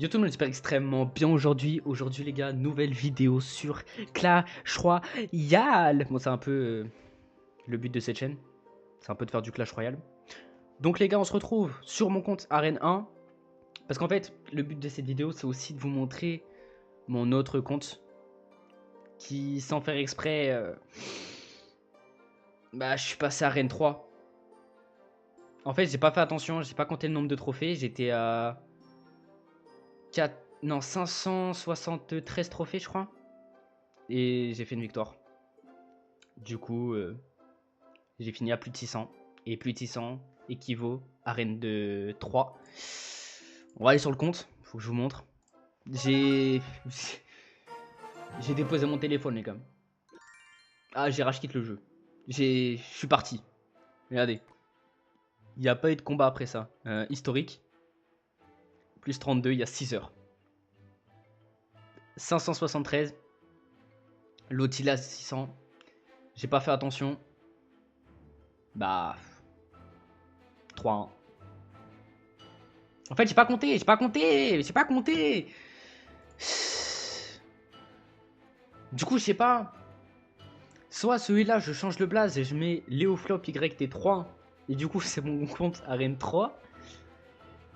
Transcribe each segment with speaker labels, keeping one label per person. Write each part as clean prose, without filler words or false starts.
Speaker 1: Yo tout le monde, j'espère extrêmement bien aujourd'hui. Aujourd'hui les gars, nouvelle vidéo sur Clash Royale. Bon c'est un peu le but de cette chaîne. C'est un peu de faire du Clash Royale. Donc les gars, on se retrouve sur mon compte Arène 1. Parce qu'en fait, le but de cette vidéo, c'est aussi de vous montrer mon autre compte. Qui, sans faire exprès, je suis passé à Arène 3. En fait, j'ai pas fait attention, j'ai pas compté le nombre de trophées. J'étais à 573 trophées je crois. Et j'ai fait une victoire. Du coup, j'ai fini à plus de 600. Et plus de 600 équivaut à Arène de 3. On va aller sur le compte. Faut que je vous montre. J'ai déposé mon téléphone les gars. Ah, j'ai rage quitte le jeu. Je suis parti. Regardez. Il n'y a pas eu de combat après ça. Historique. Plus 32 il y a 6 heures. 573. L'Otila 600. J'ai pas fait attention. Bah. 3-1. En fait, j'ai pas compté. Du coup, je sais pas. Soit celui-là, je change le blaze et je mets Léoflop YT3. Et du coup, c'est mon compte Arène 3.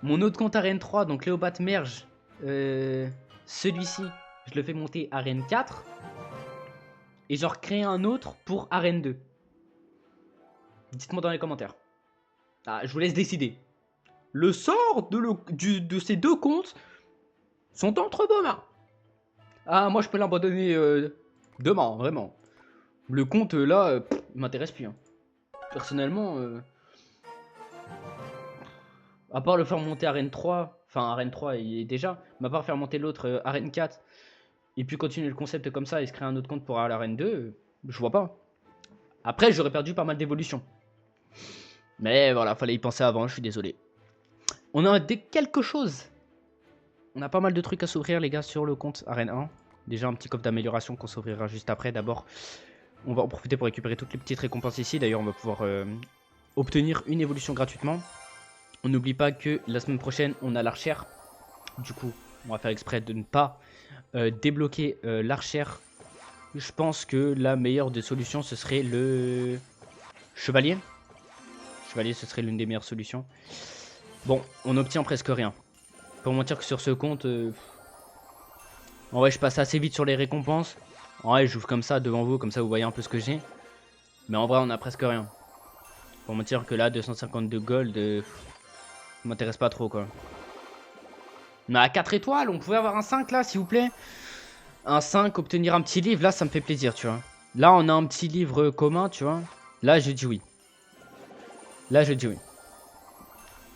Speaker 1: Mon autre compte Arène 3, donc Léobat Merge. Celui-ci, je le fais monter Arène 4. Et j'en recrée un autre pour Arène 2. Dites-moi dans les commentaires. Ah, je vous laisse décider. Le sort de ces deux comptes sont entre vos mains. Ah, moi je peux l'abandonner demain, vraiment. Le compte là, il m'intéresse plus. Hein. Personnellement, à part le faire monter Arène 3, enfin Arène 3 il est déjà, mais à part faire monter l'autre Arène 4, et puis continuer le concept comme ça et se créer un autre compte pour Arène 2, je vois pas. Après, j'aurais perdu pas mal d'évolution. Mais voilà, fallait y penser avant, je suis désolé. On a quelque chose. On a pas mal de trucs à s'ouvrir les gars sur le compte Arène 1. Déjà un petit coffre d'amélioration qu'on s'ouvrira juste après. D'abord, on va en profiter pour récupérer toutes les petites récompenses ici. D'ailleurs, on va pouvoir obtenir une évolution gratuitement. On n'oublie pas que la semaine prochaine, on a l'archère. Du coup, on va faire exprès de ne pas débloquer l'archère. Je pense que la meilleure des solutions, ce serait le chevalier. Chevalier, ce serait l'une des meilleures solutions. Bon, on obtient presque rien. Pour mentir que sur ce compte, en vrai, je passe assez vite sur les récompenses. En vrai, j'ouvre comme ça devant vous, comme ça vous voyez un peu ce que j'ai. Mais en vrai, on a presque rien. Pour mentir que là, 252 gold, m'intéresse pas trop quoi. On a 4 étoiles, on pouvait avoir un 5 là, s'il vous plaît. Un 5, obtenir un petit livre, là, ça me fait plaisir, tu vois. Là, on a un petit livre commun, tu vois. Là, je dis oui. Là, je dis oui.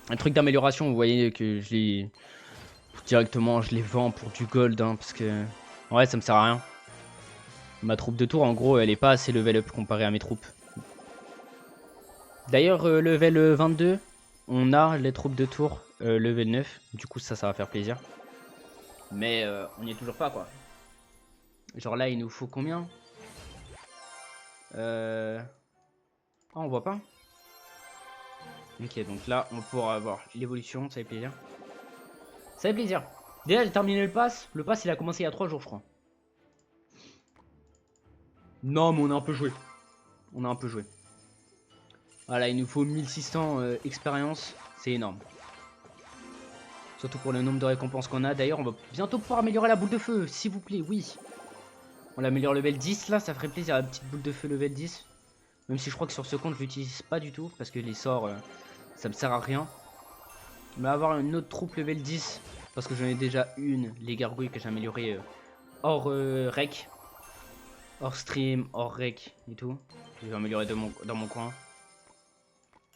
Speaker 1: Un truc d'amélioration, vous voyez que je les... Directement, je les vends pour du gold, hein, parce que... Ouais, ça me sert à rien. Ma troupe de tour, en gros, elle est pas assez level up comparée à mes troupes. D'ailleurs, level 22, on a les troupes de tour level 9. Du coup, ça va faire plaisir. Mais on n'y est toujours pas, quoi. Genre là, il nous faut combien Ah, on voit pas. Ok, donc là, on pourra avoir l'évolution, ça fait plaisir. Ça fait plaisir. Déjà, j'ai terminé le pass. Le pass, il a commencé il y a 3 jours, je crois. Non, mais on a un peu joué. On a un peu joué. Voilà, il nous faut 1600 expérience. C'est énorme. Surtout pour le nombre de récompenses qu'on a. D'ailleurs, on va bientôt pouvoir améliorer la boule de feu, s'il vous plaît, oui. On l'améliore level 10, là, ça ferait plaisir, la petite boule de feu level 10. Même si je crois que sur ce compte, je l'utilise pas du tout, parce que les sorts, ça me sert à rien. Mais avoir une autre troupe level 10, parce que j'en ai déjà une, les gargouilles que j'ai améliorées hors rec. Hors stream, hors rec et tout. Je vais améliorer dans mon coin.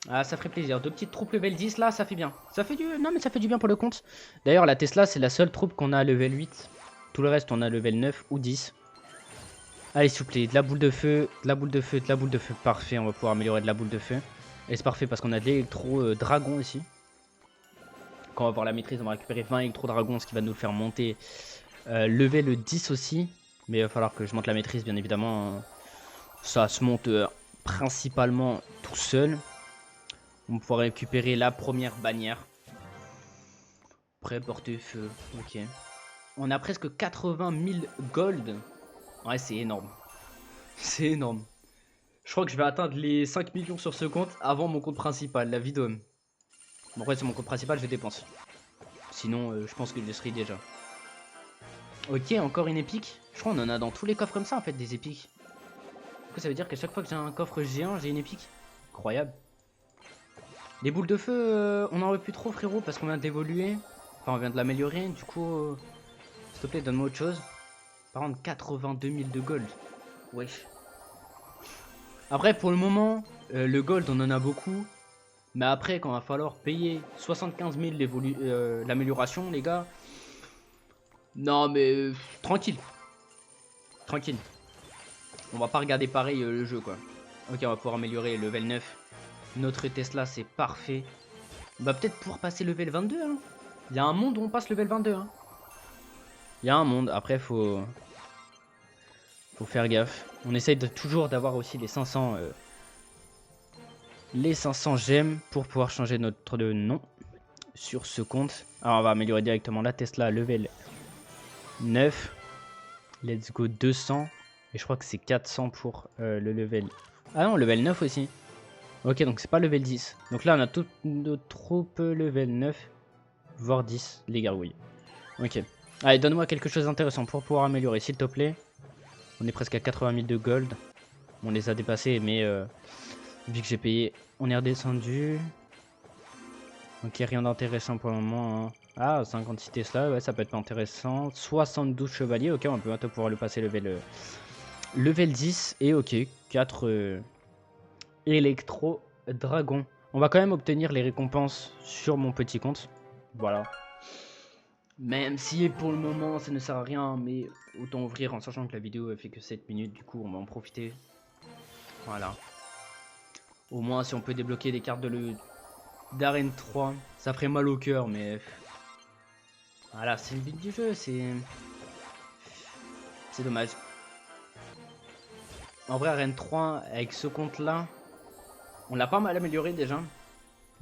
Speaker 1: Ah, ça ferait plaisir. Deux petites troupes level 10 là, ça fait bien. Ça fait du... Non, mais ça fait du bien pour le compte. D'ailleurs, la Tesla, c'est la seule troupe qu'on a à level 8. Tout le reste, on a level 9 ou 10. Allez, s'il vous plaît, de la boule de feu, de la boule de feu, de la boule de feu. Parfait, on va pouvoir améliorer de la boule de feu. Et c'est parfait parce qu'on a de l'électro-dragon ici. Quand on va avoir la maîtrise, on va récupérer 20 électro-dragons, ce qui va nous faire monter level 10 aussi. Mais il va falloir que je monte la maîtrise, bien évidemment. Ça se monte principalement tout seul. On va pouvoir récupérer la première bannière. Après, portefeuille. Ok. On a presque 80 000 gold. Ouais, c'est énorme. C'est énorme. Je crois que je vais atteindre les 5 millions sur ce compte avant mon compte principal, la vidéo. Bon, après, c'est mon compte principal, je dépense. Sinon, je pense que je le serai déjà. Ok, encore une épique. Je crois qu'on en a dans tous les coffres comme ça, en fait, des épiques. Du coup, ça veut dire qu'à chaque fois que j'ai un coffre géant, j'ai une épique. Incroyable. Les boules de feu, on n'en veut plus trop, frérot, parce qu'on vient d'évoluer. Enfin, on vient de l'améliorer. Du coup, s'il te plaît, donne-moi autre chose. Par contre, 82 000 de gold. Wesh. Après, pour le moment, le gold, on en a beaucoup. Mais après, quand il va falloir payer 75 000 l'amélioration, les gars. Non, mais tranquille. Tranquille. On va pas regarder pareil le jeu, quoi. Ok, on va pouvoir améliorer le level 9. Notre Tesla, c'est parfait. On va peut-être pouvoir passer level 22. Hein. Il y a un monde où on passe level 22. Hein. Il y a un monde. Après, faut faire gaffe. On essaye toujours d'avoir aussi les 500 gemmes pour pouvoir changer notre nom sur ce compte. Alors, on va améliorer directement la Tesla level 9. Let's go 200. Et je crois que c'est 400 pour le level... Ah non, level 9 aussi. Ok, donc c'est pas level 10. Donc là, on a toute notre troupe level 9, voire 10, les gargouilles. Ok. Allez, donne-moi quelque chose d'intéressant pour pouvoir améliorer, s'il te plaît. On est presque à 80 000 de gold. On les a dépassés, mais vu que j'ai payé, on est redescendu. Ok, rien d'intéressant pour le moment. Hein. Ah, 56 Tesla, ouais, ça peut être intéressant. 72 chevaliers, ok, on peut bientôt pouvoir le passer level 10. Et ok, 4 électro dragons. On va quand même obtenir les récompenses sur mon petit compte. Voilà. Même si pour le moment ça ne sert à rien, mais autant ouvrir en sachant que la vidéo elle fait que 7 minutes, du coup on va en profiter. Voilà. Au moins si on peut débloquer des cartes d'arène 3, ça ferait mal au cœur, mais voilà, c'est le but du jeu, c'est dommage. En vrai, arène 3 avec ce compte là, on l'a pas mal amélioré déjà.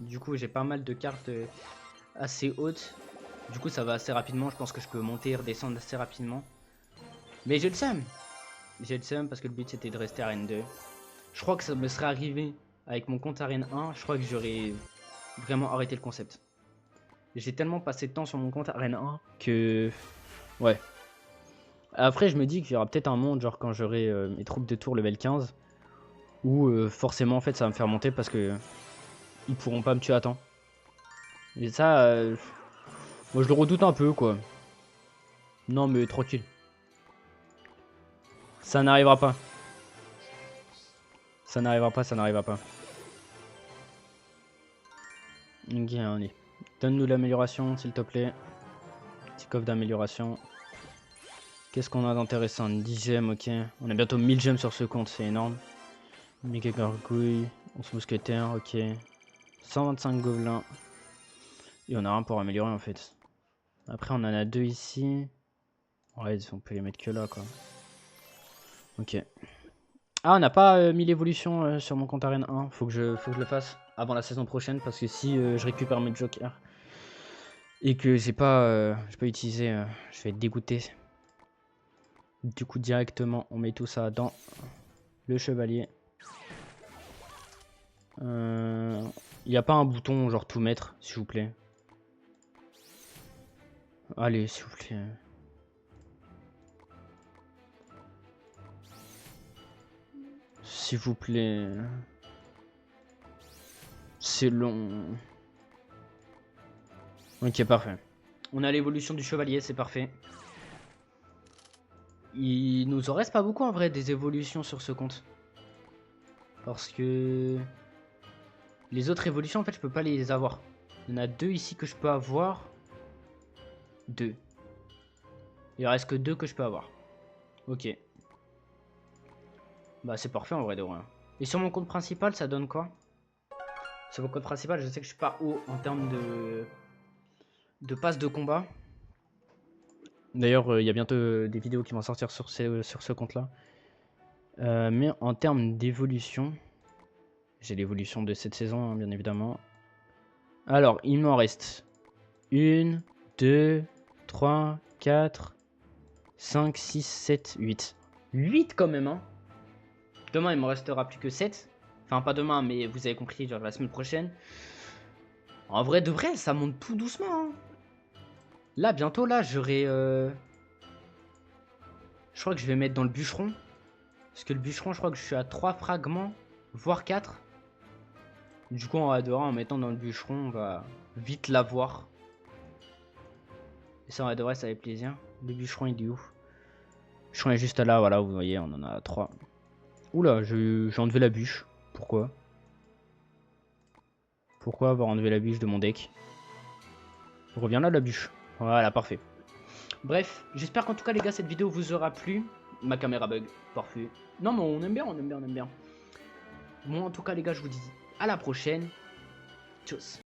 Speaker 1: Du coup j'ai pas mal de cartes assez hautes. Du coup ça va assez rapidement, je pense que je peux monter et redescendre assez rapidement. Mais j'ai le seum. J'ai le seum parce que le but c'était de rester arène 2. Je crois que ça me serait arrivé avec mon compte arène 1, je crois que j'aurais vraiment arrêté le concept. J'ai tellement passé de temps sur mon compte arène 1 que... Ouais. Après je me dis qu'il y aura peut-être un monde, genre quand j'aurai mes troupes de tour level 15, où forcément en fait ça va me faire monter parce que ils pourront pas me tuer à temps. Et ça, moi je le redoute un peu quoi. Non mais tranquille. Ça n'arrivera pas. Ça n'arrivera pas, ça n'arrivera pas. Ok, on y est. Donne-nous l'amélioration, s'il te plaît. Petit coffre d'amélioration. Qu'est-ce qu'on a d'intéressant? 10 gemmes, ok. On a bientôt 1000 gemmes sur ce compte, c'est énorme. Méga gargouille, 11 mousquetaires, ok. 125 gobelins. Et on a un pour améliorer en fait. Après, on en a 2 ici. Ouais, on peut les mettre que là, quoi. Ok. Ah, on n'a pas mis l'évolution sur mon compte arène 1. Faut que je le fasse avant la saison prochaine parce que si je récupère mes jokers et que j'ai pas utilisé, je vais être dégoûté. Du coup, directement, on met tout ça dans le chevalier. Il n'y a pas un bouton genre tout mettre, s'il vous plaît. Allez, s'il vous plaît. S'il vous plaît. C'est long. Ok, parfait. On a l'évolution du chevalier, c'est parfait. Il nous en reste pas beaucoup en vrai des évolutions sur ce compte. Parce que... les autres évolutions, en fait, je peux pas les avoir. Il y en a 2 ici que je peux avoir. 2. Il reste que 2 que je peux avoir. Ok. Bah c'est parfait en vrai de vrai. Et sur mon compte principal, ça donne quoi? Sur mon compte principal, je sais que je suis pas haut en termes de passe de combat. D'ailleurs, il y a bientôt des vidéos qui vont sortir sur ce compte-là. Mais en termes d'évolution, j'ai l'évolution de cette saison, hein, bien évidemment. Alors, il m'en reste 1, 2, 3, 4, 5, 6, 7, 8. 8 quand même, hein. Demain, il me restera plus que 7. Enfin, pas demain, mais vous avez compris, genre la semaine prochaine. En vrai, de vrai, ça monte tout doucement. Hein. Là, bientôt, là, j'aurai... Je crois que je vais mettre dans le bûcheron. Parce que le bûcheron, je crois que je suis à 3 fragments, voire 4. Du coup, en mettant dans le bûcheron, on va vite l'avoir. Et ça, en vrai, ça fait plaisir. Le bûcheron, il est où? Le bûcheron est juste là, voilà, vous voyez, on en a 3. Oula, j'ai enlevé la bûche. Pourquoi? Pourquoi avoir enlevé la bûche de mon deck? Reviens là, la bûche. Voilà, parfait. Bref, j'espère qu'en tout cas, les gars, cette vidéo vous aura plu. Ma caméra bug, parfait. Non, mais on aime bien, on aime bien, on aime bien. Bon, en tout cas, les gars, je vous dis à la prochaine. Tchuss.